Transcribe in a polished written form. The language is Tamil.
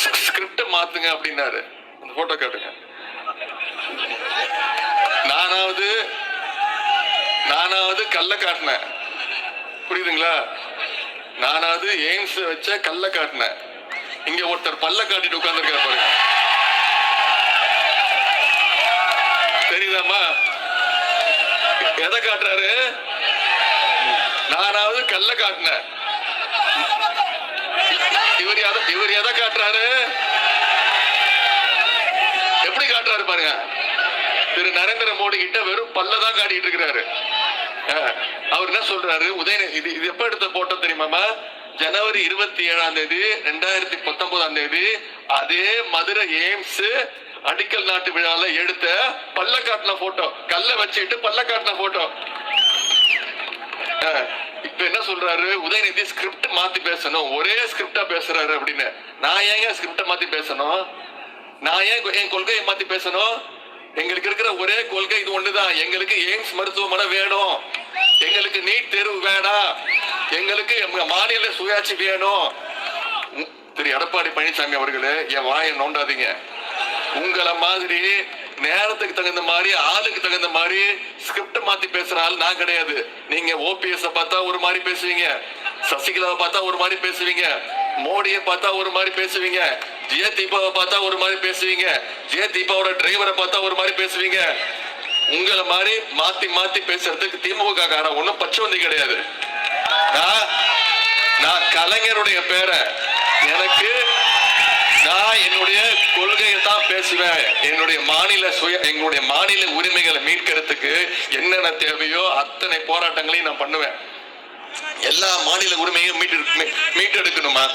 ஸ்கிரிப்ட மாத்துங்க அப்படின்னாரு. அந்த போட்டோ காட்டுங்க. நானாவது கல்ல காட்டினேன், புரியுதுங்களா? நானாவது எய்ம்ஸ் வச்ச கல்ல காட்டினேன். இங்க ஒருத்தர் பல்ல காட்டிட்டு உட்கார்ந்துருக்காரு பாருங்க, தெரியுதாமா? எதை காட்டுறாரு? நானாவது கல்ல காட்டினேன், இவர் எதை காட்டுறாரு? எப்படி காட்டுறாரு பாருங்க. திரு நரேந்திர மோடி கிட்ட வெறும் பல்லதான் காட்டிட்டு இருக்கிறாரு. அவர் என்ன சொல்றாரு? உதயநிதி இது எப்ப எடுத்த போட்டோ தெரியுமா? ஜனவரி 27 2019 அதே மதுரை எய்ம்ஸ் அடிக்கல் நாட்டு விழால எடுத்த பல்ல காட்டின போட்டோ, கல்ல வச்சுட்டு பல்ல காட்டின போட்டோ. இப்ப என்ன சொல்றாரு? உதயநிதி ஸ்கிரிப்ட் மாத்தி பேசணும், ஒரே ஸ்கிரிப்டா பேசுறாரு அப்படின்னு. நான் ஏங்க ஸ்கிரிப்ட மாத்தி பேசணும்? நான் ஏன் என் கொள்கையை மாத்தி பேசணும்? எங்களுக்கு இருக்கிற ஒரே கொள்கை இது ஒண்ணுதான். எங்களுக்கு எய்ம்ஸ் மருத்துவமனை வேணும், எங்களுக்கு நீட் தேர்வு வேணாம், எங்களுக்கு மாநில சுயாட்சி வேணும். திரு எடப்பாடி பழனிசாமி அவர்களே, என் வாயை நோண்டாதீங்க. உங்களை மாதிரி நேரத்துக்கு தகுந்த மாதிரி, ஆளுக்கு தகுந்த மாதிரி ஸ்கிரிப்ட் மாத்தி பேசுற ஆள் நான் கிடையாது. நீங்க ஓபிஎஸ் பார்த்தா ஒரு மாதிரி பேசுவீங்க, சசிகலாவை பார்த்தா ஒரு மாதிரி பேசுவீங்க, மோடியை பார்த்தா ஒரு மாதிரி பேசுவீங்க, ஜெய தீபாவை பார்த்தா ஒரு மாதிரி பேசுவீங்க, ஜெய தீபாவோட டிரைவரை பார்த்தா ஒரு மாதிரி பேசுவீங்க. உங்களை மாதிரி மாத்தி மாத்தி பேசுறதுக்கு திமுக காரன் ஒன்னும் பச்சவந்தி கிடையாது. நான் கலைஞருடைய பேரை, எனக்கு நான் என்னுடைய கொள்கையை தான் பேசுவேன். எங்களுடைய மாநில உரிமைகளை மீட்கிறதுக்கு என்னென்ன தேவையோ அத்தனை போராட்டங்களையும் நான் பண்ணுவேன். எல்லா மாநில உரிமையும் மீட்டெடுக்கணுமா?